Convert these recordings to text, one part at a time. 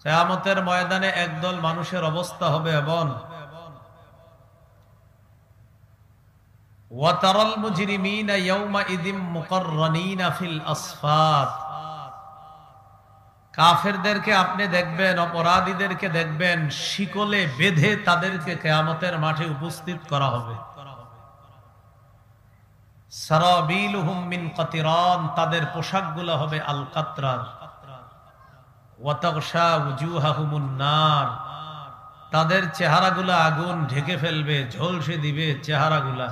কিয়ামতের ময়দানে একদল মানুষের অবস্থা হবে এমন, ওয়াতারাল মুজরিমিনা ইয়াওমাইযিম মুকাররানিনা ফিল আসফাত। কাফেরদেরকে আপনি দেখবেন, অপরাধীদেরকে দেখবেন শিকলে বেঁধে তাদেরকে কিয়ামতের মাঠে উপস্থিত করা হবে। সারাবিলুহুম মিন কাতিরান, তাদের পোশাকগুলো হবে আল কাতরার। ওয়া তাগশা উজুহাহুমুন নার, তাদের চেহারাগুলো আগুন ঢেকে ফেলবে, ঝলসে দিবে চেহারাগুলা।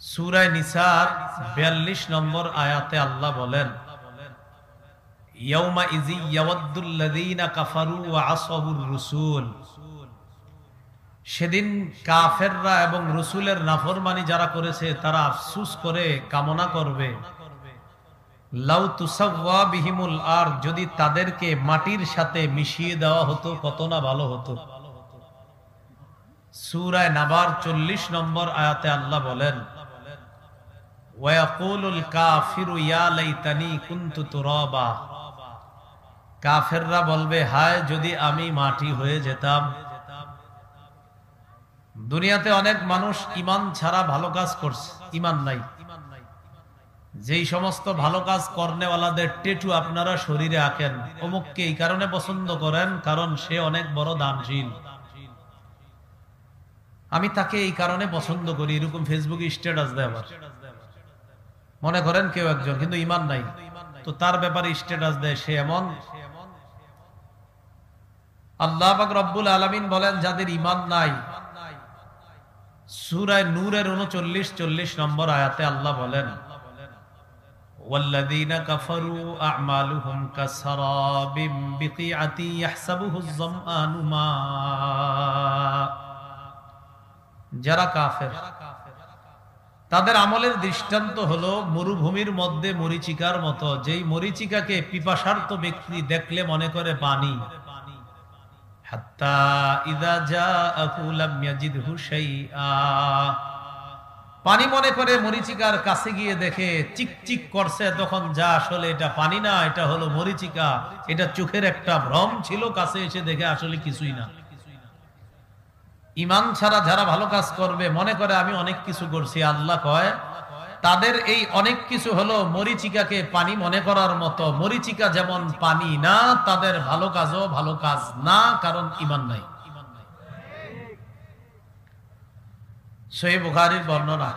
সূরা নিসার 42 নম্বর আয়াতে আল্লাহ বলেন, ইয়াউমা ইযি ইয়াওয়াদ্দুল্লাযীনা কাফারু ওয়া আসাবুর রাসূল। সেদিন কাফেররা এবং রাসূলের নাফরমানি যারা করেছে তারা আফসোস করে কামনা করবে, লাউ তুসাওয়া বিহিমুল আরদ, যদি তাদেরকে মাটির সাথে মিশিয়ে দেওয়া হতো কত না ভালো হতো। সূরা নাবার 40 নম্বর আয়াতে আল্লাহ বলেন, ওয়া ইয়াকুলুল কাফিরু ইয়া লাইতানি কুনতু তুরাবা। কাফেররা বলবে, হায় যদি আমি মাটি হয়ে যেতাম। দুনিয়াতে অনেক মানুষ ঈমান ছাড়া ভালো কাজ করছে, ঈমান নাই। যেই সমস্ত ভালো কাজ করনেওয়ালাদের টেটু আপনারা শরীরে আঁকেন, অমুককে এই কারণে পছন্দ করেন কারণ সে অনেক বড় দানশীল, আমি তাকে এই কারণে পছন্দ করি, এরকম ফেসবুকে স্ট্যাটাস দেয়। আবার মনে করেন কেউ একজন কিন্তু ঈমান নাই, তো তার ব্যাপারে স্ট্যাটাস দেয় সে এমন। আল্লাহ পাক রব্বুল আলামিন বলেন, যাদের ঈমান নাই, সূরা নূরের 39-40 নম্বর আয়াতে আল্লাহ বলেন, ওয়াল্লাযীনা কাফারু আ'মালুহুম কাসরাবিম বিকিআতি ইয়াহসাবুহুজ যামআনু মা। যারা কাফের তাদের আমলের দৃষ্টান্ত হলো মরুভূমির মধ্যে মরীচিকার মতো, যেই মরীচিকাকে পিপাসার্ত ব্যক্তি দেখলে মনে করে পানি। হাত্তা ইযা জাআহু লাম ইয়াজিদহু শাইআ, পানি মনে করে মরীচিকার কাছে গিয়ে দেখে চিকচিক করছে, তখন যা আসলে এটা পানি না, এটা হলো মরীচিকা, এটা চোখের একটা ভ্রম ছিল, কাছে এসে দেখে আসলে কিছুই না। ঈমান ছাড়া যারা ভালো কাজ করবে মনে করে আমি অনেক কিছু করছি, আল্লাহ কয় তাদের এই অনেক কিছু হলো মরীচিকাকে পানি মনে করার মতো। মরীচিকা যেমন পানি না, তাদের ভালো কাজও ভালো কাজ না, কারণ ঈমান নাই। সহিহ বুখারীর বর্ণনা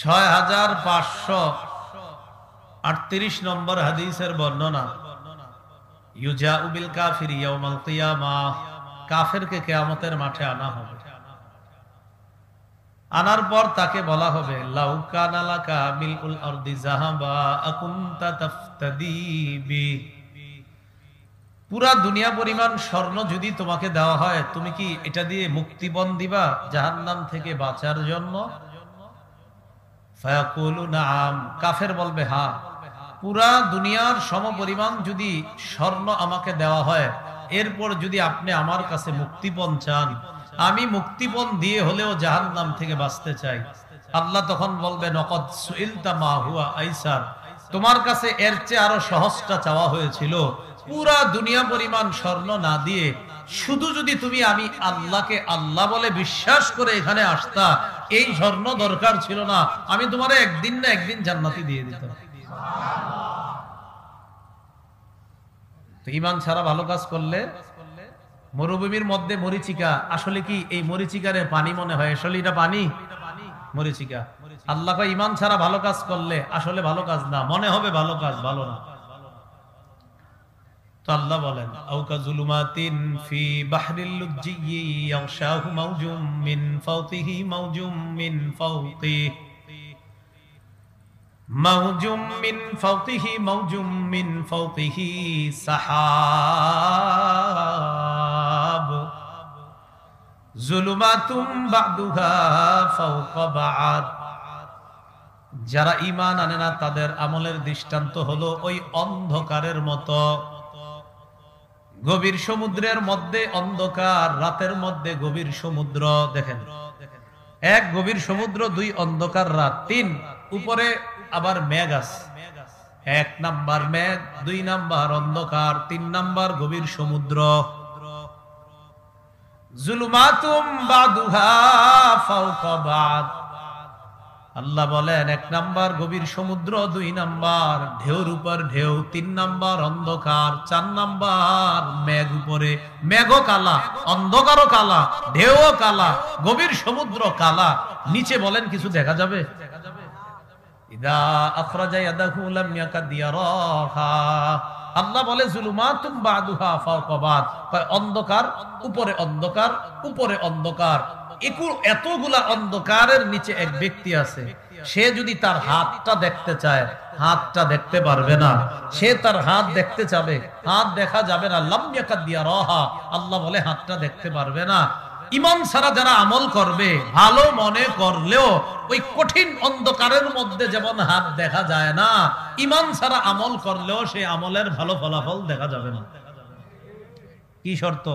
6538 নম্বর হাদিসের বর্ণনা, ইউজাউ বিল কাফিরি ইয়াউমাল কিয়ামাহ, কাফেরকে কিয়ামতের মাঠে আনা হবে। আনার পর তাকে বলা হবে, লাউ কানা লাকা মিলউল আরদি যাহাবা আকুনতা তাফতাদি বি। পুরা দুনিয়া পরিমাণ স্বর্ণ যদি তোমাকে দেওয়া হয়, তুমি কি এটা দিয়ে মুক্তিপণ দিবা জাহান্নাম থেকে বাঁচার জন্য? ফায়াকুলু নাআম, কাফের বলবে হ্যাঁ। পুরা দুনিয়ার সমপরিমাণ যদি স্বর্ণ আমাকে দেওয়া হয়, এরপর যদি আপনি আমার কাছে মুক্তিপণ চান, আমি মুক্তিপণ দিয়ে হলেও জাহান্নাম থেকে বাঁচতে চাই। আল্লাহ তখন বলবে, নকদ সুইলতা মা হুয়া আইসার, তোমার কাছে এর চেয়ে আরো সহজটা চাওয়া হয়েছিল। পুরা দুনিয়া পরিমাণ স্বর্ণ না দিয়ে শুধু যদি তুমি আমি আল্লাহকে আল্লাহ বলে বিশ্বাস করে এখানে আসতা, এই স্বর্ণ দরকার ছিল না, আমি তোমারে একদিন না একদিন জান্নাতি দিয়ে দিতাম। ঈমান ছাড়া ভালো কাজ করলে, মরুভূমির মধ্যে মরীচিকা, আসলে কি এই মরীচিকারে পানি মনে হয়? আসলে এটা পানি, মরীচিকা। আল্লাহ কয় ঈমান ছাড়া ভালো কাজ করলে আসলে ভালো কাজ না, মনে হবে ভালো কাজ, ভালো না। তো আল্লাহ বলেন, আউকা যুলুমাতিন ফি বাহরিল লুজ্জি ইয়াগশাহু মাওজুম মিন ফাওকিহি মাওজুম মিন ফাওকিহি মাওজুম মিন ফাওকিহি মাওজুম মিন ফাওকিহি সাহাব যুলুমাতুম বা'দুহা ফাওকা বা'দ। যারা ঈমান আনে না তাদের আমলের দৃষ্টান্ত হলো ওই অন্ধকারের মতো। গভীর সমুদ্রের মধ্যে অন্ধকার, রাতের মধ্যে গভীর সমুদ্র। দেখেন, এক গভীর সমুদ্র, দুই অন্ধকার রাত, তিন উপরে আবার মেঘ আছে। এক নাম্বার মেঘ, 2 নাম্বার অন্ধকার, 3 নাম্বার গভীর সমুদ্র। জুলুমাতুম বাদুহা ফাওকা বাদ। আল্লাহ বলেন 1 নাম্বার গভীর সমুদ্র, 2 নাম্বার ঢেউর উপর ঢেউ, 3 নাম্বার অন্ধকার, 4 নাম্বার মেঘ উপরে। মেঘও কালা, অন্ধকারও কালা, ঢেউও কালা, গভীর সমুদ্র কালা, নিচে বলেন কিছু দেখা যাবে? ইদা আখরাজা ইয়াদাহু লাম ইয়াকাদ ইয়ারাহা। আল্লাহ বলে জুলুমাতুম বাদুহা ফাওকা বাদ, অন্ধকার উপরে অন্ধকার উপরে অন্ধকার। এতগুলা অন্ধকারের নিচে এক ব্যক্তি আছে, সে যদি তার হাতটা দেখতে চায় হাতটা দেখতে পারবে না। সে তার হাত দেখতে চাবে, হাত দেখা যাবে না। লাম ইয়াকাদ ইয়ারাহা, আল্লাহ বলে হাতটা দেখতে পারবে না। ঈমান ছাড়া যারা আমল করবে, ভালো মনে করলেও ওই কঠিন অন্ধকারের মধ্যে যেমন হাত দেখা যায় না, ঈমান ছাড়া আমল করলেও সেই আমলের ভালো ফলাফল দেখা যাবে না। কি শর্ত?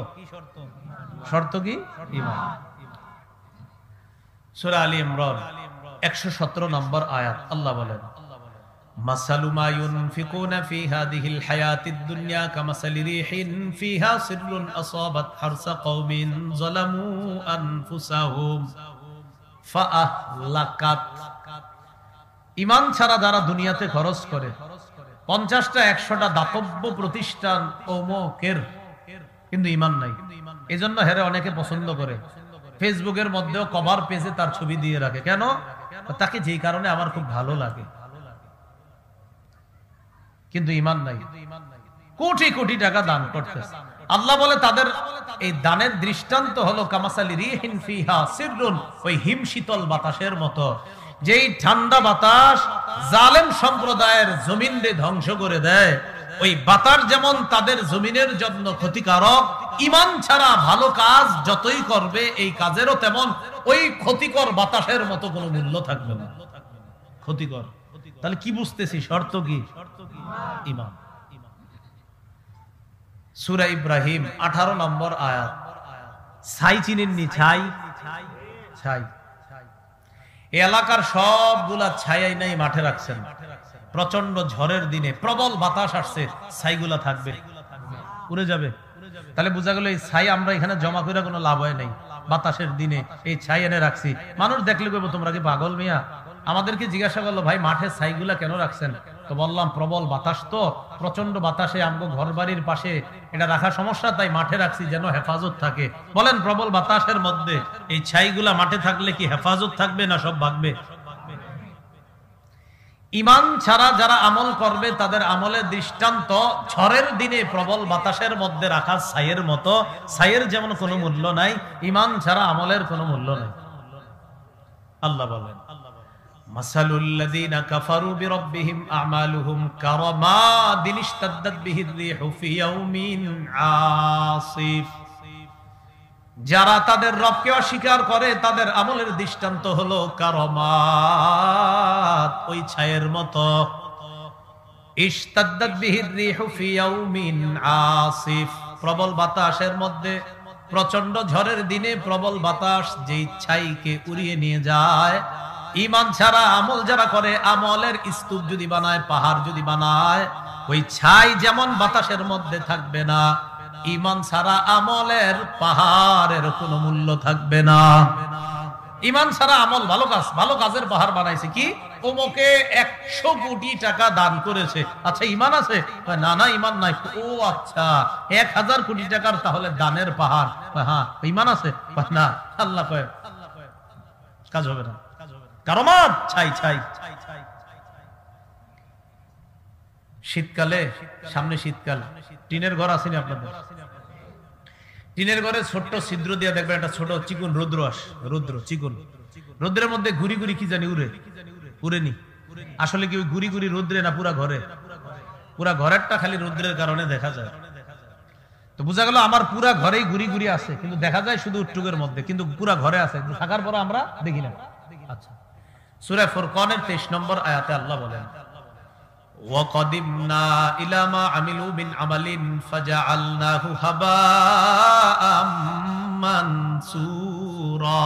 শর্ত কি? ঈমান। সূরা আলী ইমরান 117 নম্বর আয়াত। আল্লাহ বলেন, মাসালু মা ইউনফিকুনা ফি হাদিহিল হায়াতিদ দুনিয়া কামাসালি রিহিন ফিহা সিররুন আসাবাত হারসা কওমিন যালামু আনফুসাহুম ফাআহলাকাত। ঈমান ছাড়া যারা দুনিয়াতে খরচ করে, 50টা 100টা দাতব্য প্রতিষ্ঠান অমুকের, কিন্তু ঈমান নাই। এজন্য হেরে অনেকে পছন্দ করে, ফেসবুকের মধ্যেও কভার পেজে তার ছবি দিয়ে রাখে। কেন? তাকে যেই কারণে আমার খুব ভালো লাগে, কিন্তু ঈমান নাই। কোটি কোটি টাকা দান করতেছে। আল্লাহ বলে তাদের এই দানের দৃষ্টান্ত হলো কামাসালি রিহিন ফিহা সিররুন, ওই হিমশীতল বাতাসের মতো, যেই ঠান্ডা বাতাস জালেম সম্প্রদায়ের জমিনকে ধ্বংস করে দেয়। ওই বাতাস যেমন তাদের জমিনের জন্য ক্ষতিকারক, ঈমান ছাড়া ভালো কাজ যতই করবে এই কাজেরও তেমন ওই ক্ষতিকর বাতাসের মতো কোনো মূল্য থাকবে না। ক্ষতিকর। তাহলে কি বুঝতেছি? শর্ত কি? ঈমান। সূরা ইব্রাহিম 18 নম্বর আয়াত। ছাই চিনেননি? ছাই, ছাই। এই এলাকার সবগুলা ছাই নাই মাঠে রাখছেন। প্রচন্ড ঝড়ের দিনে প্রবল বাতাস আসছে, ছাইগুলা থাকবে? উড়ে যাবে। তাহলে বোঝা গেল এই ছাই আমরা এখানে জমা করে কোনো লাভ হয় নাই। বাতাসের দিনে এই ছাই এনে রাখছি। মানুষ দেখলে কইবো তোমরা কি পাগল মিয়া? আমাদেরকে জিজ্ঞাসা করলো, ভাই মাঠে ছাইগুলা কেন রাখছেন? তো বললাম প্রবল বাতাস, তো প্রচন্ড বাতাসে আমগো ঘর বাড়ির পাশে এটা রাখা সমস্যা, তাই মাঠে রাখছি যেন হেফাজত থাকে। বলেন প্রবল বাতাসের মধ্যে এই ছাইগুলা মাঠে থাকলে কি হেফাজত থাকবে না সব ভাগবে? ঈমান ছাড়া যারা আমল করবে তাদের আমলের দৃষ্টান্ত ঝড়ের দিনে প্রবল বাতাসের মধ্যে রাখা ছাইয়ের মতো। ছাইয়ের যেমন কোনো মূল্য নাই, ঈমান ছাড়া আমলের কোনো মূল্য নাই। আল্লাহ বলেন, মাসালুল লাযীনা কাফারু বিরাব্বিহিম আ'মালুহুম কারামাদিন ইশতাদ্দাত বিহির রিহু ফি ইয়াউমিন আসিফ। যারা তাদের রবকে অস্বীকার করে তাদের আমলের দৃষ্টান্ত হলো কারামাত, ওই ছায়ের মতো। ইশতাদ্দাত বিহির রিহু ফি ইয়াউমিন আসিফ, প্রবল বাতাসের মধ্যে, প্রচন্ড ঝড়ের দিনে প্রবল বাতাস যেই ছাইকে উড়িয়ে নিয়ে যায়। ঈমান ছাড়া আমল যারা করে, আমলের স্তূপ যদি বানায়, পাহাড় যদি বানায়, ওই ছাই যেমন বাতাসের মধ্যে থাকবে না, ঈমান ছাড়া আমলের পাহাড়ের কোনো মূল্য থাকবে না। ঈমান ছাড়া আমল, ভালো কাজের পাহাড় বানাইছে কি? ওমকে 100 কোটি টাকা দান করেছে, আচ্ছা ঈমান আছে? না না ঈমান নাই। ও আচ্ছা, 1000 কোটি টাকার তাহলে দানের পাহাড়, হ্যাঁ ঈমান আছে? না। আল্লাহ কয় কাজ হবে না। কারামাত, ছাই ছাই। শীতকালে, সামনে শীতকাল, টিনের ঘর আসেনি আপনাদের? টিনের ঘরে ছোট্ট ছিদ্র দিয়ে দেখবেন একটা ছোট চিকুন রুদ্র আসে, চিকুন রুদ্রের মধ্যে ঘুরি ঘুরি কি জানি উড়েনি। আসলে কি ওই ঘুরি ঘুরি রুদ্রে না পুরা ঘরে? পুরা ঘরেরটা খালি রুদ্রের কারণে দেখা যায়। তো বোঝা গেল আমার পুরা ঘরেই ঘুরি ঘুরি আছে, কিন্তু দেখা যায় শুধু উট্টুকের মধ্যে, কিন্তু পুরা ঘরে আছে, থাকার পর আমরা দেখি না। আচ্ছা, সূরা ফুরকানের 23 নম্বর আয়াতে আল্লাহ বলেন, ওয়াকাদিমনা ইলা মা আমিলু মিন আমালিন ফাজআলনাহু হাবাআম মানসুরা।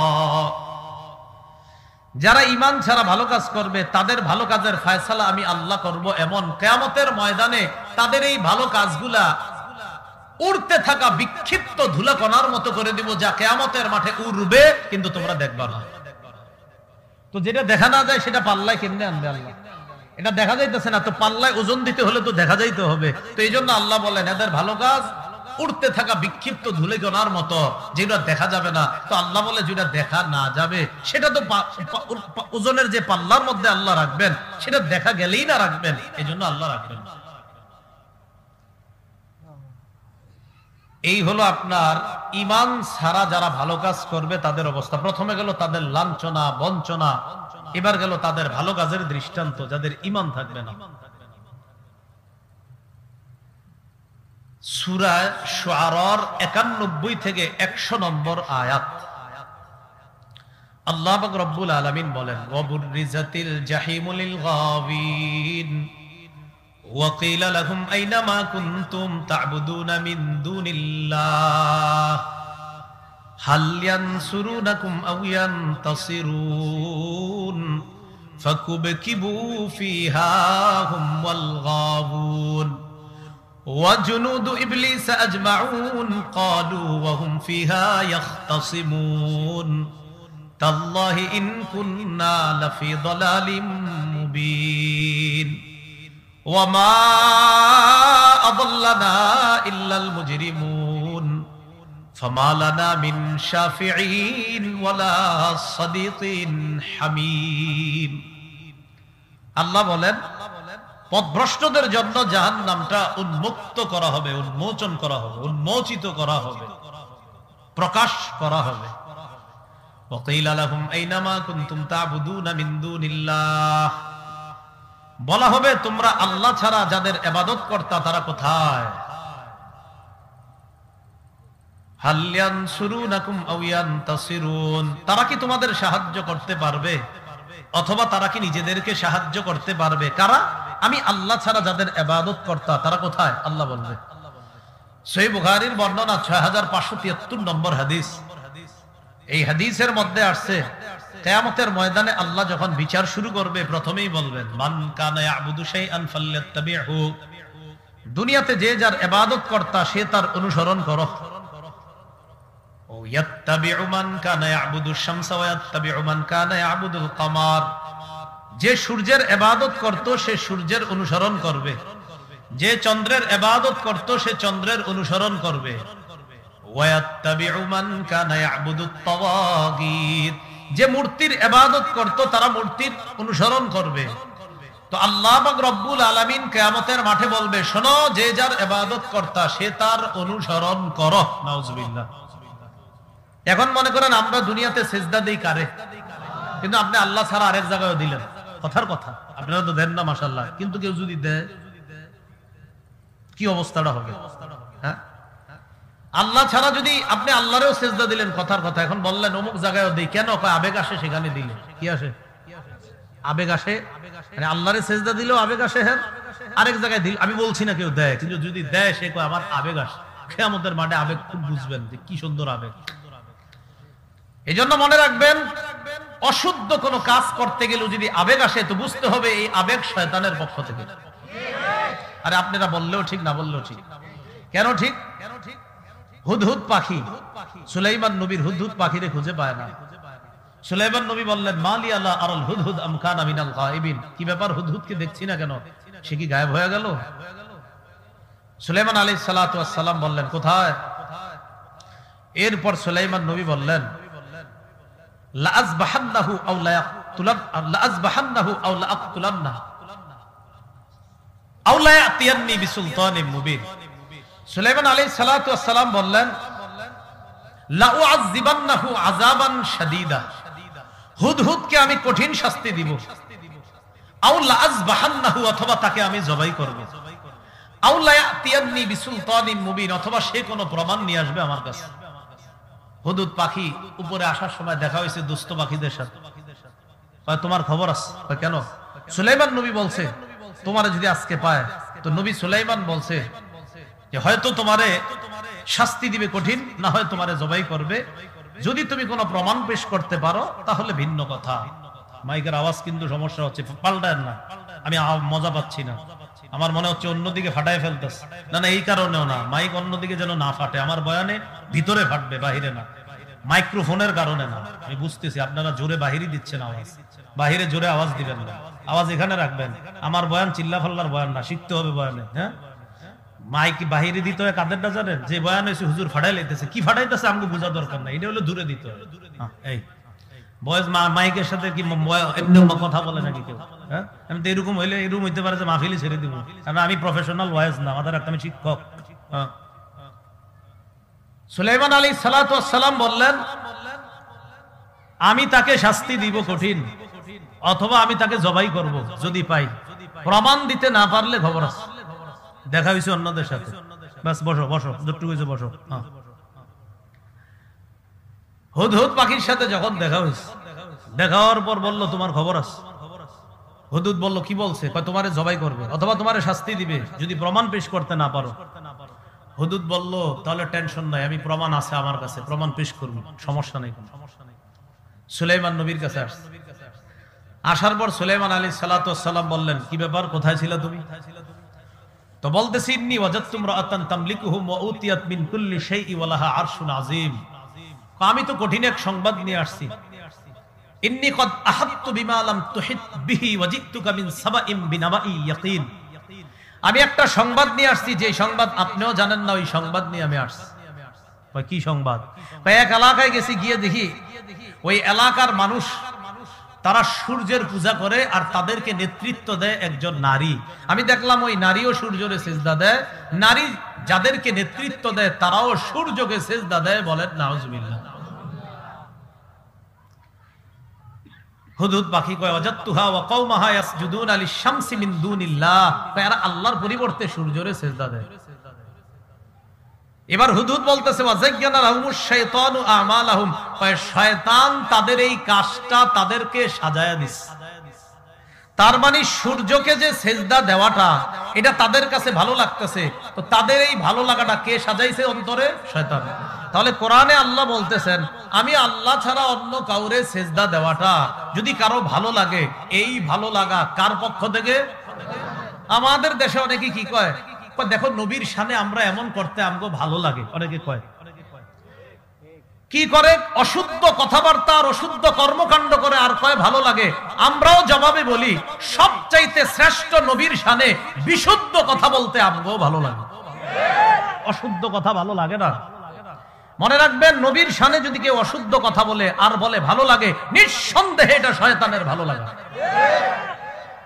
যারা ঈমান ছাড়া ভালো কাজ করবে তাদের ভালো কাজের ফয়সালা আমি আল্লাহ করব, এমন কিয়ামতের ময়দানে তাদের এই ভালো কাজগুলা উড়তে থাকা বিক্ষিপ্ত ধুলাকণার মতো করে দিব, যা কিয়ামতের মাঠে উড়বে কিন্তু তোমরা দেখবা না। তো যেটা দেখা না যায় সেটা পাল্লায় কেমনে আনবে আল্লাহ? এটা দেখা যাইতেছে না, তো পাল্লায় ওজন দিতে হলে তো দেখা যাইতে হবে। তো এই জন্য আল্লাহ বলেন এদের ভালো কাজ উড়তে থাকা বিক্ষিপ্ত ধুলিকণার মতো, যেটা দেখা যাবে না। তো আল্লাহ বলে যেটা দেখা না যাবে সেটা তো ওজনের যে পাল্লার মধ্যে আল্লাহ রাখবেন, সেটা দেখা গেলেই না রাখবেন, এই জন্য আল্লাহ রাখবেন। এই হলো আপনার ঈমান ছাড়া যারা ভালো কাজ করবে তাদের অবস্থা। প্রথমে গেল তাদের লাঞ্ছনা বঞ্চনা, এবার গেল তাদের ভালো কাজের দৃষ্টান্ত, যাদের ঈমান থাকবে না। সূরা শুআরার 91 থেকে 100 নম্বর আয়াত। আল্লাহ পাক রব্বুল আলামিন বলেন, ওয়াবুররিজাতিল জাহিমু লিল গাওয়িন وقيل لهم أين ما كنتم تعبدون من دون الله هل ينصرونكم أو ينتصرون فكبكبوا فيها هم والغاوون وجنود إبليس أجمعون قالوا وهم فيها يختصمون تالله إن كنا لفي ضلال مبين وما أضلنا إلا المجرمون فما لنا من شافعين ولا صديق حميم। আল্লাহ বলেন পথভ্রষ্টদের জন্য জাহান্নামটা উন্মুক্ত করা হবে, উন্মোচন করা হবে, উন্মোচিত করা হবে, প্রকাশ করা হবে। وقيل لهم أين ما كنتم تعبدون من دون الله বলা হবে তোমরা আল্লাহ ছাড়া যাদের ইবাদত করতা তারা কোথায়? হাল ইয়ানসুরুনাকুম আও ইয়ানতাসিরুন তারা কি তোমাদের সাহায্য করতে পারবে অথবা তারা কি নিজেদেরকে সাহায্য করতে পারবে? কারা? আমি আল্লাহ ছাড়া যাদের ইবাদত করতা তারা কোথায়? আল্লাহ বলবে। সহিহ বুখারীর বর্ণনা 6573 নম্বর হাদিস। এই হাদিসের মধ্যে আসছে কিয়ামতের ময়দানে আল্লাহ যখন বিচার শুরু করবে প্রথমেই বলবেন মান কানা ইয়াবুদু শাইআন ফাল্যাত্তাবিহু, দুনিয়াতে যে যার ইবাদত করতা সে তার অনুসরণ করো। ও ইয়াত্তাবিউ মান কানা ইয়াবুদু শামসা ওয়া ইয়াত্তাবিউ মান কানা ইয়াবুদুল কামার, যে সূর্যের ইবাদত করত সে সূর্যের অনুসরণ করবে, যে চন্দ্রের ইবাদত করত সে চন্দ্রের অনুসরণ করবে। ওয়া ইয়াত্তাবিউ মান কানা ইয়াবুদুত তাওয়াগীত, যে মূর্তির ইবাদত করত তারা মূর্তির অনুসরণ করবে। তো আল্লাহ পাক রব্বুল আলামিন কিয়ামতের মাঠে বলবে শোনো যে যার ইবাদত করতা সে তার অনুসরণ করো। নাউজুবিল্লাহ। এখন মনে করেন আমরা দুনিয়াতে সিজদা দেই কারে, কিন্তু আপনি আল্লাহ ছাড়া আরেক জায়গায় দিলেন, কথার কথা আপনারা তো দেন না মাশাআল্লাহ, কিন্তু কেউ যদি দেয় কি অবস্থাটা হবে? হ্যাঁ, আল্লাহ ছাড়া যদি আপনি আল্লাহরেও সেজদা দিলেন, কথার কথা, এখন বললেন অমুক জায়গায় দিই, কেন? আবেগ আসে সেখানে দিলে। কি আসে? আবেগ আসে। মানে আল্লাহরে সেজদা দিলেও আবেগ আসে, হ্যাঁ, আরেক জায়গায় দিল। আমি বলছি না কেউ দেয়, কিন্তু যদি দেয় সে কয় আমার আবেগ আসে। কিয়ামতের মাঠে আবেগ খুব বুঝবেন যে কি সুন্দর আবেগ। এই জন্য মনে রাখবেন অশুদ্ধ কোনো কাজ করতে গেলেও যদি আবেগ আসে তো বুঝতে হবে এই আবেগ শয়তানের পক্ষ থেকে। আরে আপনারা বললেও ঠিক না বললেও ঠিক। কেন ঠিক? হুদহুদ পাখি, সুলাইমান নবীর হুদহুদ পাখিরে খুঁজে পায় না। সুলাইমান নবী বললেন মালি আলা আরাল হুদহুদ আম কানা মিনাল গায়িবিন, কি ব্যাপার হুদহুদকে দেখছি না কেন, সে কি গায়েব হয়ে গেল? সুলাইমান আলাইহিস সালাতু ওয়াস সালাম বললেন কোথায়? এরপর সুলাইমান নবী বললেন লা আযবাহান্নাহু আও লা ইয়াকতুলান লা আযবাহান্নাহু আও লা আকতুলান্নাহু আও লা ইয়াতিয়ান্নি বিসুলতানিন মুবিন। সুলাইমান আলাইহিস সালাতু ওয়াস সালাম বললেন লা উআযযিবান্নাহু আযাবান শাদীদা, হুদহুদকে আমি কঠিন শাস্তি দিব। আও লা আযবাহান্নাহু, অথবা তাকে আমি জবাই করব। আও লা ইয়াতিয়ান্নি বিসুলতানিন মুবিন, অথবা সে কোনো প্রমাণ নিয়ে আসবে আমার কাছে। হুদহুদ পাখি উপরে আসার সময় দেখা হয়েছে দুষ্ট পাখিদের সাথে। তোমার খবর আছে? কেন? সুলাইমান নবী বলছে তোমারে যদি আজকে পায়, তো নবী সুলাইমান বলছে যে হয়তো তোমারে শাস্তি দিবে কঠিন, না হয় তোমারে জবাই করবে। যদি তুমি কোনো প্রমাণ পেশ করতে পারো তাহলে ভিন্ন কথা। মাইকের আওয়াজ কিন্তু সমস্যা হচ্ছে, পাল্টায় না, আমি মজা পাচ্ছি না, আমার মনে হচ্ছে অন্যদিকে ফাটায় ফেলতেছে। না না, এই কারণেও না, মাইক অন্যদিকে যেন না ফাটে, আমার বয়ানে ভিতরে ফাটবে, বাহিরে না, মাইক্রোফোনের কারণে না। আমি বুঝতেছি আপনারা জোরে বাহিরে দিচ্ছেন আওয়াজ, বাহিরে জোরে আওয়াজ দিবেন না, আওয়াজ এখানে রাখবেন। আমার বয়ান চিল্লা ফাল্লার বয়ান না, শিখতে হবে বয়ানে। হ্যাঁ, মাইক বাহিরে দিতে হয় কাদেরটা জানেন? যে বয়ান হয়েছে হুজুর ফাটাই লাইতেছে, কি ফাটাইতেছে আমাকে বোঝা দরকার না, এটা হলো দূরে দিতে হবে। এই বয়স মাইকের সাথে কি এমনি কথা বলে নাকি কেউ? হ্যাঁ, আমি তো এরকম হইলে এরকম হইতে পারে যে মাহফিলি ছেড়ে দিব, কারণ আমি প্রফেশনাল ওয়াইজ না, আমাদের একটা আমি শিক্ষক। সুলাইমান আলাইহিস সালাতু ওয়াস সালাম বললেন, আমি তাকে শাস্তি দিব কঠিন, অথবা আমি তাকে জবাই করব যদি পাই। প্রমাণ দিতে না পারলে খবর আছে। দেখা হয়েছে অন্যদের সাথে। বাস বসো বসো, যতটুকু হয়েছে বসো। হুদহুদ পাখির সাথে যখন দেখা হয়েছে, দেখা হওয়ার পর বলল তোমার খবর আছে। হুদহুদ বলল কি বলছে? তোমারে জবাই করবে অথবা তোমারে শাস্তি দিবে যদি প্রমাণ পেশ করতে না পারো। হুদহুদ বলল তাহলে টেনশন নাই, আমি প্রমাণ আছে আমার কাছে, প্রমাণ পেশ করব, সমস্যা নেই। সুলাইমান নবীর কাছে আসছে। আসার পর সুলাইমান আলাইহিস সালাতু ওয়াস সালাম বললেন, কি ব্যাপার, কোথায় ছিল তুমি? তো বলতেছি, ইন্নী ওয়াজাদতু ইমরাআতান তামলিকুহুম ওয়া উতিয়াত মিন কুল্লি শাইইন ওয়া লাহা আরশুন আযীম। আমি তো কঠিন এক সংবাদ নিয়ে আসছি। ইন্নী কদ আহাত্তু বিমা লাম তুহিত বিহি ওয়া জিতুকা মিন সাবাইন বিনাবাই ইয়াকিন। আমি একটা সংবাদ নিয়ে আসছি, যে সংবাদ আপনিও জানেন না, ওই সংবাদ নিয়ে আমি আসছি। কি সংবাদ? এক এলাকায় গেছি, গিয়ে দেখি ওই এলাকার মানুষ তারা সূর্যের পূজা করে আর তাদেরকে নেতৃত্ব দেয় একজন নারী। আমি দেখলাম ওই নারীও সূর্যের সিজদা দেয়, নারী যাদেরকে নেতৃত্ব দেয় তারাও সূর্যকে সিজদা দেয়। বলেন নাউজুবিল্লাহ। হুদহুদ পাখি কয়, ওয়াজাদতুহা ওয়া কওমাহা ইয়াসজুদুনা লিশ-শামসি মিন দুনিল্লাহ। এরা আল্লাহর পরিবর্তে সূর্যের সিজদা দেয়। এবার হুদহুদ বলতেছে, ওয়াজায়্যানা লাহুমুশ শাইতানু আমালাহুম। শয়তান তাদের এই কাজটা তাদেরকে সাজায়া দিছে। তার মানে সূর্যকে যে সিজদা দেওয়াটা এটা তাদের কাছে ভালো লাগতেছে, তো তাদের এই ভালো লাগাটা কে সাজাইছে অন্তরে? শয়তান। তাহলে কোরআনে আল্লাহ বলতেছেন, আমি আল্লাহ ছাড়া অন্য কাউরে সিজদা দেওয়াটা যদি কারো ভালো লাগে, এই ভালো লাগা কার পক্ষ থেকে? আমাদের দেশে অনেকে কি কয়, দেখো নবীর শানে আমরা এমন করতে আমগো ভালো লাগে। অনেকে কয়, কি করে? অশুদ্ধ কথাবার্তা আর অশুদ্ধ কর্মকাণ্ড করে আর কয় ভালো লাগে। আমরাও জবাবে বলি, সবচাইতে শ্রেষ্ঠ নবীর শানে বিশুদ্ধ কথা বলতে আমগো ভালো লাগে। অশুদ্ধ কথা ভালো লাগে না। মনে রাখবেন, নবীর শানে যদি কেউ অশুদ্ধ কথা বলে আর বলে ভালো লাগে, নিঃসন্দেহে এটা শয়তানের ভালো লাগা।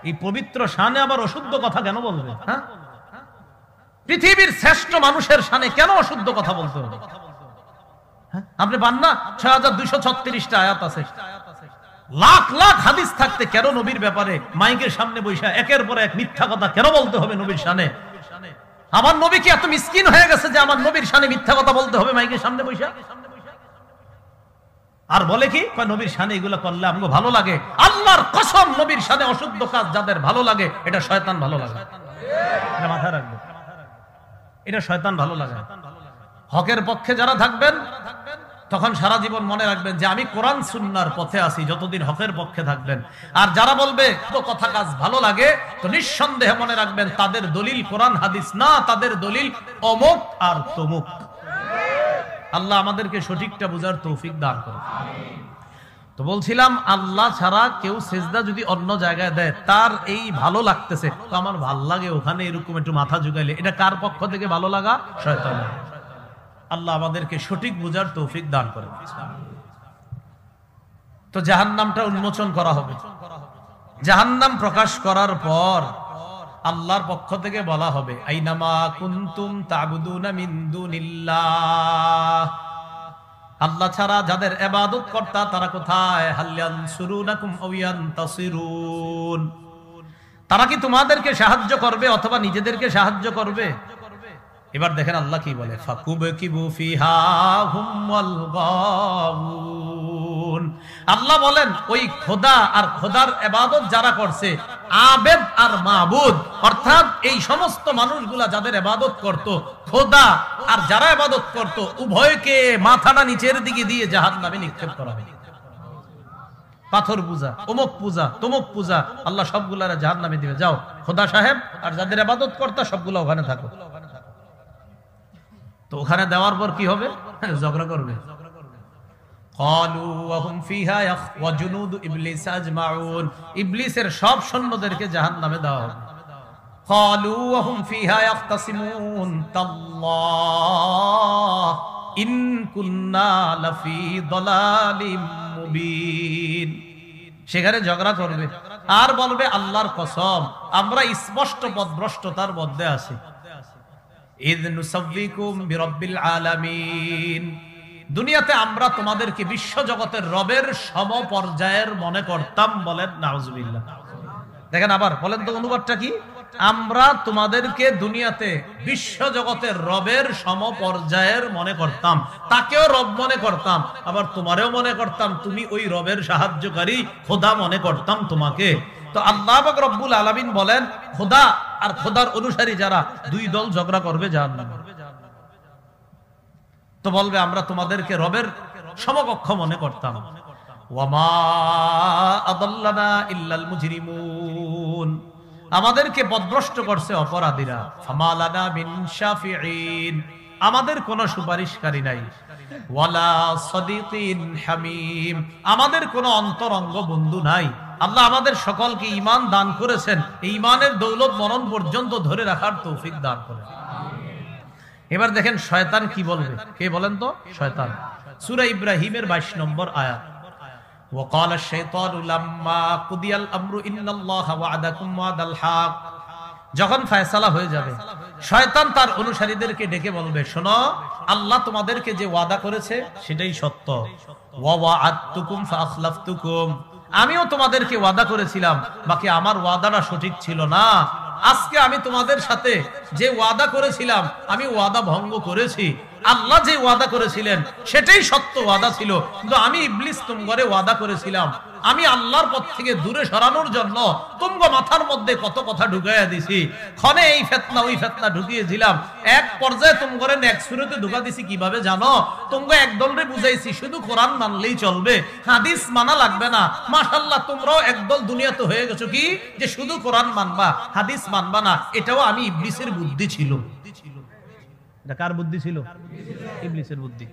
এই পবিত্র শানে আবার অশুদ্ধ কথা কেন বলবে? হ্যাঁ, পৃথিবীর শ্রেষ্ঠ মানুষের শানে কেন অশুদ্ধ কথা বলতে হবে? আপনি পান না ৬২৩৬টা আয়াত আছে, লাখ লাখ হাদিস থাকতে কেন নবীর ব্যাপারে মাইকের সামনে বৈশা একের পর এক মিথ্যা কথা কেন বলতে হবে নবীর শানে? আমার নবী কি এত মিসকিন হয়ে গেছে যে আমার নবীর শানে মিথ্যা কথা বলতে হবে মাইকের সামনে বৈশা? আর বলে কি, নবীর শানে এগুলো করলে আমাকে ভালো লাগে। আল্লাহর কসম, নবীর শানে অশুদ্ধ কাজ যাদের ভালো লাগে এটা শয়তান ভালো লাগে। এটা মাথায় রাখবে, এটা শয়তান ভালো লাগে। হকের পক্ষে যারা থাকবেন তখন সারা জীবন মনে রাখবেন যে আমি কোরআন সুন্নাহর পথে আছি, যতদিন হকের পক্ষে থাকবেন। আর যারা বলবে তো কথা কাজ ভালো লাগে, তো নিঃসন্দেহে মনে রাখবেন তাদের দলিল কোরআন হাদিস না, তাদের দলিল অমুক আর তমুক। আল্লাহ আমাদেরকে সঠিকটা বুঝার তৌফিক দান করুন। তো বলছিলাম, আল্লাহ ছাড়া কেউ সিজদা যদি অন্য জায়গায় দেয়, তার এই ভালো লাগতেছে, তো আমার ভাল লাগে ওখানে এরকম একটু মাথা ঝুঁকাইলে, এটা কার পক্ষ থেকে ভালো লাগা? শয়তানের। আল্লাহ আমাদেরকে সঠিক বুঝার তৌফিক দান করেন। তো জাহান্নামটা উন্মোচন করা হবে। জাহান্নাম প্রকাশ করার পর আল্লাহর পক্ষ থেকে বলা হবে, আইনামা কুনতুম তা'বুদুনা মিন দুনিল্লাহ। আল্লাহ ছাড়া যাদের ইবাদত করতা তারা কোথায়? হাল ইয়ানসুরুনাকুম আও ইয়ানতাসিরুন। তারা কি তোমাদেরকে সাহায্য করবে অথবা নিজেদেরকে সাহায্য করবে? এবার দেখেন আল্লাহ কি বলে, ফাকুবকিবু ফিহা হুম ওয়াল গাউন। আল্লাহ বলেন, ওই খোদা আর খোদার ইবাদত যারা করছে, আবেদ আর মাবুদ, অর্থাৎ এই সমস্ত মানুষগুলা যাদের ইবাদত করত, খোদা আর যারা ইবাদত করত, উভয়কে মাথাটা নিচের দিকে দিয়ে জাহান্নামে নিক্ষেপ করা হবে। পাথর পূজা, অমুক পূজা, তমুক পূজা, আল্লাহ সবগুলারে জাহান্নামে দিবে। যাও খোদা সাহেব আর যাদের ইবাদত কর্তা সবগুলো ওখানে থাকো। তো ওখানে দেওয়ার পর কি হবে? ঝগড়া করবে। ইবলিসের সব সৈন্যদেরকে জাহান্নামে দেওয়া হবে। সেখানে ঝগড়া করবে আর বলবে আল্লাহর কসম আমরা স্পষ্ট পথভ্রষ্টতার মধ্যে আছি। দুনিয়াতে আমরা তোমাদেরকে বিশ্ব জগতের রবের সমপর্যায়ের মনে করতাম। বলেন নাউজুবিল্লাহ। দেখেন আবার বলেন তো অনুবাদটা কি? আমরা তোমাদেরকে দুনিয়াতে বিশ্ব জগতের রবের সমপর্যায়ের মনে করতাম, তাকেও রব মনে করতাম, আবার তোমারেও মনে করতাম, তুমি ওই রবের সাহায্যকারী খোদা মনে করতাম তোমাকে। তো আল্লাহ পাক রব্বুল আলামিন বলেন খোদা আর খোদার অনুসারী যারা দুই দল ঝগড়া করবে জাহান্নামে। তো বলবে আমরা তোমাদেরকে রবের সমকক্ষ মনে করতাম। ওয়ামা আদাল্লানা ইল্লাল মুজরিমুন, আমাদেরকে পথভ্রষ্ট করছে অপরাধীরা। ফামালানা মিন শাফিঈন, আমাদের কোনো সুপারিশকারী নাই। ওয়ালা সাদিকিন হামিম, আমাদের কোনো অন্তরঙ্গ বন্ধু নাই। আল্লাহ আমাদের সকলকে ঈমান দান করেছেন, এই ঈমানের দৌলত মরণ পর্যন্ত ধরে রাখার তৌফিক দান করেন। এবার দেখেন শয়তান কি বলবে, কে বলেন তো? শয়তান। সূরা ইব্রাহিমের 22 নম্বর আয়াত। وقال الشيطان لما قضي الامر ان الله وعدكم وعد الحق, যখন ফয়সালা হয়ে যাবে শয়তান তার অনুসারীদেরকে ডেকে বলবে শোনো আল্লাহ তোমাদেরকে যে ওয়াদা করেছে সেটাই সত্য। ওয়া ওয়া'আদতুকুম ফাআখলাফতুকুম, আমিও তোমাদেরকে ওয়াদা করেছিলাম, বাকি আমার ওয়াদাটা সঠিক ছিল না। আজকে আমি তোমাদের সাথে যে ওয়াদা করেছিলাম আমি ওয়াদা ভঙ্গ করেছি। আল্লাহ যে ওয়াদা করেছিলেন সেটাই সত্য ওয়াদা ছিল, কিন্তু আমি ইবলিস তোমারে ওয়াদা করেছিলাম আমি আল্লাহর পথ থেকে দূরে সরানোর জন্য তোমার মাথার মধ্যে কত কথা ঢুকাইয়া দিছি। ক্ষণে এই ফিতনা ওই ফিতনা ঢুকিয়েছিলাম, এক পর্যায়ে তোমারে নেক সুরতে ঢুকা দিছি। কিভাবে জানো? তোমরা একদলরে বুঝাইছি শুধু কোরআন মানলেই চলবে, হাদিস মানা লাগবে না। মাশাআল্লাহ তোমরাও একদল দুনিয়াতে হয়ে গেছো কি যে শুধু কোরআন মানবা হাদিস মানবা না। এটাও আমি ইবলিসের বুদ্ধি ছিল। এটা কার বুদ্ধি ছিল? ইবলিসের বুদ্ধি।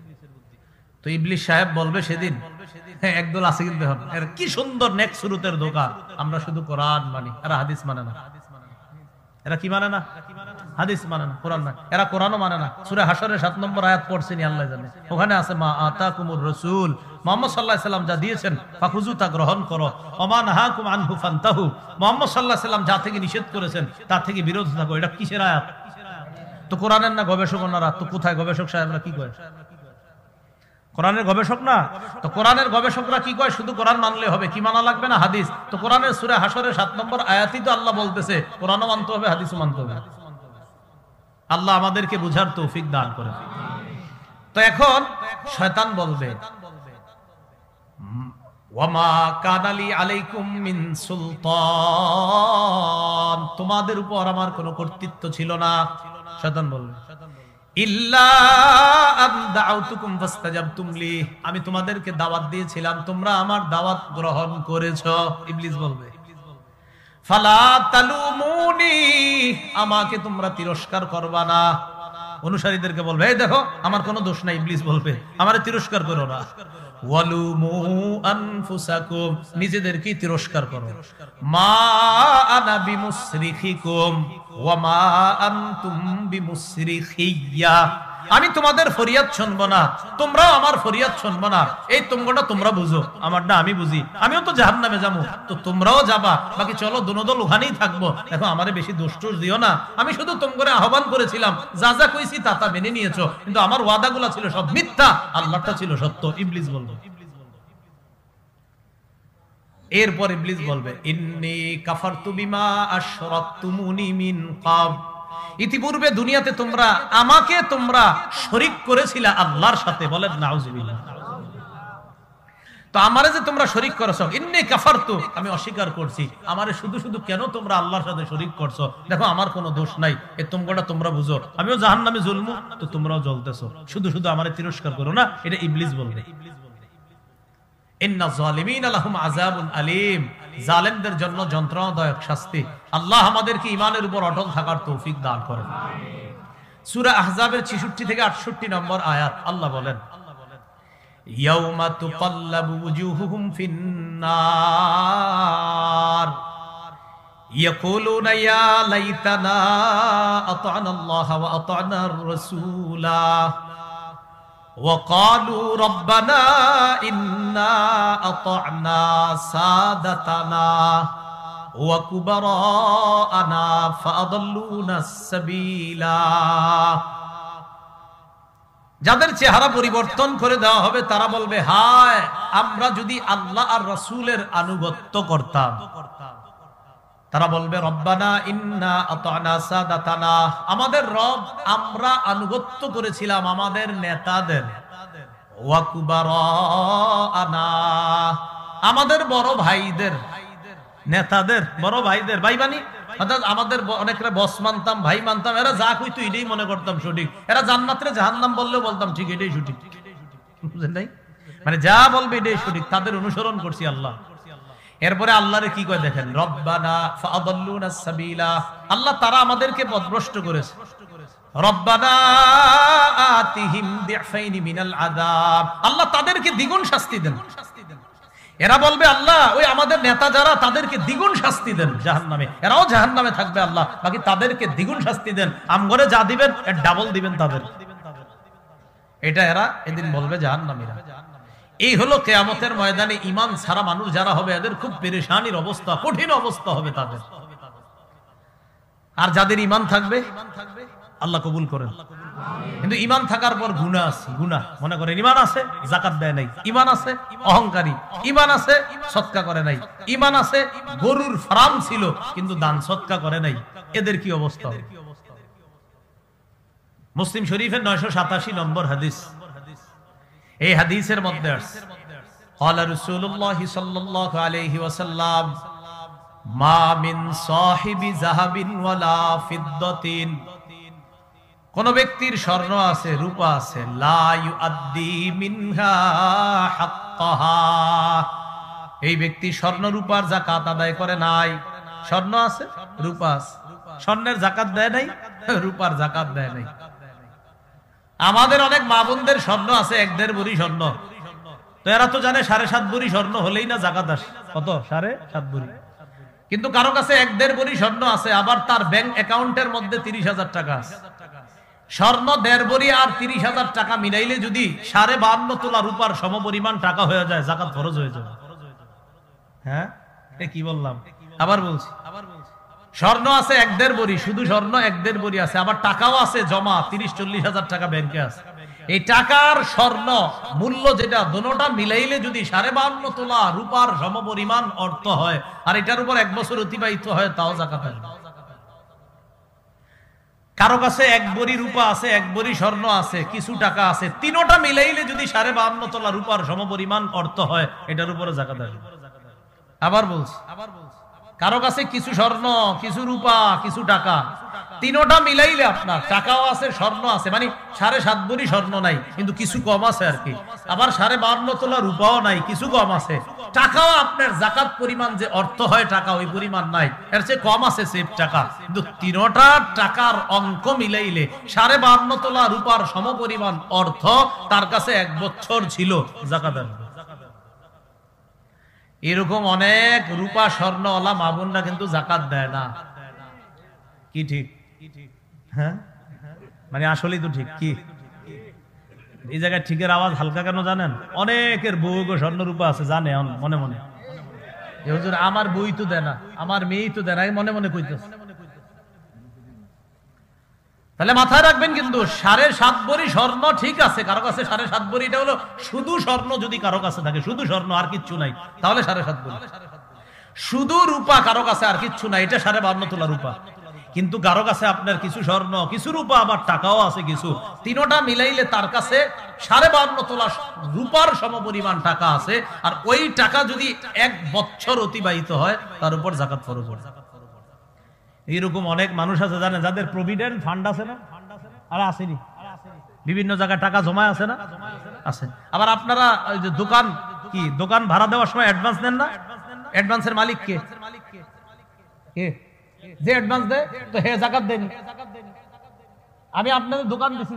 তো ইবলিস সাহেব বলবে সেদিন, হ্যাঁ একদল আছে কিন্তু এখন কি সুন্দর নেক সুরতের ধোঁকা, আমরা শুধু কোরআন মানি, এরা হাদিস মানে না। এরা কি মানে না? হাদিস মানে না, কোরআন না। এরা কোরআনও মানে না। সূরা হাশরের 7 নম্বর আয়াত পড়ছেনি আল্লাহ জানে, ওখানে আছে মা আতাকুমুর রাসূল, মুহাম্মদ সাল্লাল্লাহু আলাইহি সাল্লাম যা দিয়েছেন ফাখুযু তা গ্রহণ করো, ওমা নাহাকুম আনহু ফান্তাহু, মুহাম্মদ সাল্লাল্লাহু আলাইহি সাল্লাম যা থেকে নিষেধ করেছেন তা থেকে বিরত থাকো। এটা কিসের আয়াত? তো কোরআনের না গবেষক ওনারা? তো কোথায় গবেষক সাহেবরা কি কয়? কোরআনের গবেষক না। তো কোরআনের গবেষকরা কি কয়? শুধু কোরআন মানলে হবে, কি মানা লাগবে না? হাদিস। তো কোরআনের সূরা হাশরের 7 নম্বর আয়াতই তো আল্লাহ বলতেছে কোরআনও মানতে হবে হাদিসও মানতে হবে। আল্লাহ আমাদেরকে বুঝার তৌফিক দান করেন। তো এখন শয়তান বলবে ওয়ামা কানা লি আলাইকুম মিন সুলতান, তোমাদের উপর আমার কোনো কর্তৃত্ব ছিল না। শয়তান বলবে ইল্লা আন দাউতুকুম ফাস্তাজাবতুম লি, আমি তোমাদেরকে দাওয়াত দিয়েছিলাম তোমরা আমার দাওয়াত গ্রহণ করেছো। ইবলিস বলবে ফালা তালুমুনি, আমাকে তোমরা তিরস্কার করবা না। অনুসারীদেরকে বলবে এই দেখো আমার কোনো দোষ নাই। ইবলিস বলবে আমারে তিরস্কার করো না। ওয়ালুমু আনফুসাকুম, নিজেদেরকে তিরস্কার করো। মা আনা বিমুসরিখিকুম ওয়া মা আনতুম বিমুসরিখিয়া, আমি তোমাদের ফরিয়াদ শুনবো না, তোমরাও আমার ফরিয়াদ শুনবো না। এই তোমরা তোমরা বুঝো, আমারটা আমি বুঝি। আমিও তো জাহান্নামে যাবো, তো তোমরাও যাবা, বাকি চলো দুনোদল ওখানেই থাকবো। দেখো আমারে বেশি দোষ টোষ দিও না। আমি শুধু তোমরা আহ্বান করেছিলাম, যা যা কইছি তা তা মেনে নিয়েছো, কিন্তু আমার ওয়াদাগুলো ছিল সব মিথ্যা, আল্লাহটা ছিল সত্য। ইবলিস বলবে। এরপর ইবলিস বলবে ইন্নী কাফারতু বিমা আশরাকতুমুনি মিন ক্বাব, ইতিপূর্বে দুনিয়াতে তোমরা আমাকে শরীক করেছিলে আল্লাহর সাথে। বলেন নাউজুবিল্লাহ। তো আমারে যে তোমরা শরীক করেছো, ইন্নী কাফারতু, আমি অস্বীকার করছি। আমারে শুধু শুধু কেন তোমরা আল্লাহর সাথে শরীক করছো? দেখো আমার কোনো দোষ নাই, এ তোমরা বুঝো। আমিও জাহান্নামে জ্বলমু, তো তোমরাও জ্বলতেছো। শুধু শুধু আমারে তিরস্কার করো না। এটা ইবলিস বলবে। ইন্না যালিমিনা লাহুম আযাবুন আলীম, জালেমদের জন্য যন্ত্রণাদায়ক শাস্তি। আল্লাহ আমাদেরকে ঈমানের উপর অটল থাকার তৌফিক দান করেন। সূরা আহজাবের 66 থেকে 68 নম্বর আয়াত আল্লাহ বলেন, ইয়াউমা তুকাল্লাবু ওয়ুজুহুহুম ফিন্নার ইয়াকুলুনা ইয়া লাইতানা আতা'না আল্লাহ ওয়া আতা'না আর-রাসূলা ওয়া ক্বালু রাব্বানা ইন্না আতা'না সাদাতানা ওয়া কুবারা'ানা ফাআদাল্লুনা আস-সাবিলা। যাদের চেহারা পরিবর্তন করে দেওয়া হবে তারা বলবে, হায় আমরা যদি আল্লাহ আর রাসূলের আনুগত্য করতাম। তারা বলবে, রব্বানা ইন্না আতা'না সাদাতানা, আমাদের রব আমরা আনুগত্য করেছিলাম আমাদের নেতাদের, ওয়া কুবারা'ানা, আমাদের বড় ভাইদের, নেতাদের বড় ভাইদের, ভাই বানি অর্থাৎ আমাদের অনেকরা বস মানতাম, ভাই মানতাম, এরা যা কইতো এটাই মনে করতাম সঠিক, এরা জান্নাত রে জাহান্নাম বললেও বলতাম ঠিক, এটাই সঠিক, বুঝলেন নাই? মানে যা বলবে এটাই সঠিক, তাদের অনুসরণ করছি আল্লাহ। এরপরে আল্লাহরে কি কয় দেখেন, রব্বানা ফাআদাল্লুনা সাবিলা, আল্লাহ তারা আমাদেরকে পথভ্রষ্ট করেছে। রব্বানা আতিহিম দিফাইনি মিনাল আযাব, আল্লাহ তাদেরকে দ্বিগুণ শাস্তি দেন। এরা বলবে, আল্লাহ ওই আমাদের নেতা যারা তাদেরকে দ্বিগুণ শাস্তি দেন জাহান্নামে, এরাও জাহান্নামে থাকবে আল্লাহ, বাকি তাদেরকে দ্বিগুণ শাস্তি দেন, আমগরে যা দিবেন এর ডাবল দিবেন তাদের। এটা এরা এদিন বলবে জাহান্নামীরা। এই হলো কিয়ামতের ময়দানে ঈমান ছাড়া মানুষ যারা হবে এদের খুব পেরেশানির অবস্থা, কঠিন অবস্থা হবে তাদের। আর যাদের ঈমান থাকবে আল্লাহ কবুল করেন। কিন্তু ঈমান থাকার পর গুনাহ আছে, গুনাহ মনে করেন ঈমান আছে যাকাত দেয় নাই, ঈমান আছে অহংকারী, ঈমান আছে সদকা করে নাই, ঈমান আছে গরুর ফার্ম ছিল কিন্তু দান সদকা করে নাই, এদের কি অবস্থা হবে? মুসলিম শরীফের 987 নম্বর হাদিস, এই হাদিসের মধ্যে আছে, ক্বালা রাসূলুল্লাহ সাল্লাল্লাহু আলাইহি ওয়াসাল্লাম, মা মিন সাহিবি যাহাবিন ওয়ালা ফিদ্দাতিন, কোন ব্যক্তির স্বর্ণ আছে রূপা আছে, লা ইউআদ্দি মিনহা হাক্কাহা, এই ব্যক্তি স্বর্ণ রূপার যাকাত আদায় করে নাই। স্বর্ণ আছে রূপা আছে, স্বর্ণের যাকাত দেয় নাই, রূপার যাকাত দেয় নাই। আমাদের অনেক মা বোনদের স্বর্ণ আছে 1.5 ভরি স্বর্ণ, তো এরা তো জানে 7.5 ভরি স্বর্ণ হলেই না যাকাত আসে, কত 7.5 ভরি, কিন্তু কারো কাছে 1.5 ভরি স্বর্ণ আছে, আবার তার ব্যাংক অ্যাকাউন্টের মধ্যে 30,000 টাকা আছে। স্বর্ণ 1.5 ভরি আর 30,000 টাকা মিলাইলে যদি 52.5 তোলা রূপার সমপরিমাণ টাকা হয়ে যায়, যাকাত ফরজ হয়ে যাবে। হ্যাঁ কি বললাম, আবার বলছি, স্বর্ণ আছে 1.5 ভরি, শুধু স্বর্ণ 1.5 ভরি আছে, আবার টাকাও আছে জমা 30-40 টাকা ব্যাংকে আছে। এই টাকার স্বর্ণ মূল্য যেটা দোনোটা মিলাইলে যদি 52.5 তোলা রূপার সমপরিমাণ অর্থ হয় আর এটার উপর 1 বছর অতিবাহিত হয়, তাও যাকাত আসবে। কারো কাছে 1 ভরি রূপা আছে, 1 ভরি স্বর্ণ আছে, কিছু টাকা আছে, তিনোটা মিলাইলে যদি 52.5 তোলা রূপার সমপরিমাণ অর্থ হয়, এটার উপরে যাকাত আসবে। আবার বলছি, কারো কাছে কিছু স্বর্ণ, কিছু রূপা, কিছু টাকা, তিনোটা মিলাইলে আপনার টাকাও আছে স্বর্ণ আছে, মানে 7.5 ভরি স্বর্ণ নাই কিন্তু কিছু কম আছে আর কি, আবার 52.5 তোলা রূপাও নাই, কিছু কম আছে, টাকাও আপনার যাকাত পরিমাণ যে অর্থ হয় টাকা ওই পরিমাণ নাই, এর চেয়ে কম আছে সেফ টাকা, কিন্তু তিনোটা টাকার অঙ্ক মিলাইলে 52.5 তোলা রূপার সমপরিমাণ অর্থ তার কাছে 1 বছর ছিল, যাকাত আসবে। এরকম অনেক রূপা স্বর্ণওয়ালা মা বোনরা কিন্তু যাকাত দেয় না। কি ঠিক? হ্যাঁ মানে আসলেই তো ঠিক। কি এই জায়গায় ঠিকের আওয়াজ হালকা কেন জানেন? অনেকের বউ স্বর্ণ রূপা আছে, জানে মনে মনে, হুজুর আমার বই তো দেয় না, আমার মেয়েই তো দেয় না, মনে মনে কইতেছে। তাহলে মাথায় রাখবেন কিন্তু 7.5 ভরি স্বর্ণ ঠিক আছে কারো কাছে, 7.5 ভরি এটা হলো শুধু স্বর্ণ, যদি কারো কাছে থাকে শুধু স্বর্ণ আর কিচ্ছু নাই তাহলে 7.5 ভরি। শুধু রূপা কারো কাছে আর কিচ্ছু নাই, এটা 52.5 তোলা রূপা। কিন্তু কারো কাছে আপনার কিছু স্বর্ণ, কিছু রূপা, আবার টাকাও আছে কিছু, তিনোটা মিলাইলে তার কাছে 52.5 তোলা রূপার সমপরিমাণ টাকা আছে, আর ওই টাকা যদি 1 বছর অতিবাহিত হয় তার উপর যাকাত ফরজ হয়। এইরকম অনেক মানুষ আছে জানেন, যাদের প্রভিডেন্ট ফান্ড আছে না, আর আসেনি, বিভিন্ন জায়গায় টাকা জমা আছে না, আছে। আবার আপনারা ওই যে দোকান কি দোকান ভাড়া দেওয়ার সময় অ্যাডভান্স নেন না? অ্যাডভান্সের মালিক কে? কে? যে অ্যাডভান্স দেয় তো হে যাকাত দেয়নি। আমি আপনাদের দোকান দিছি।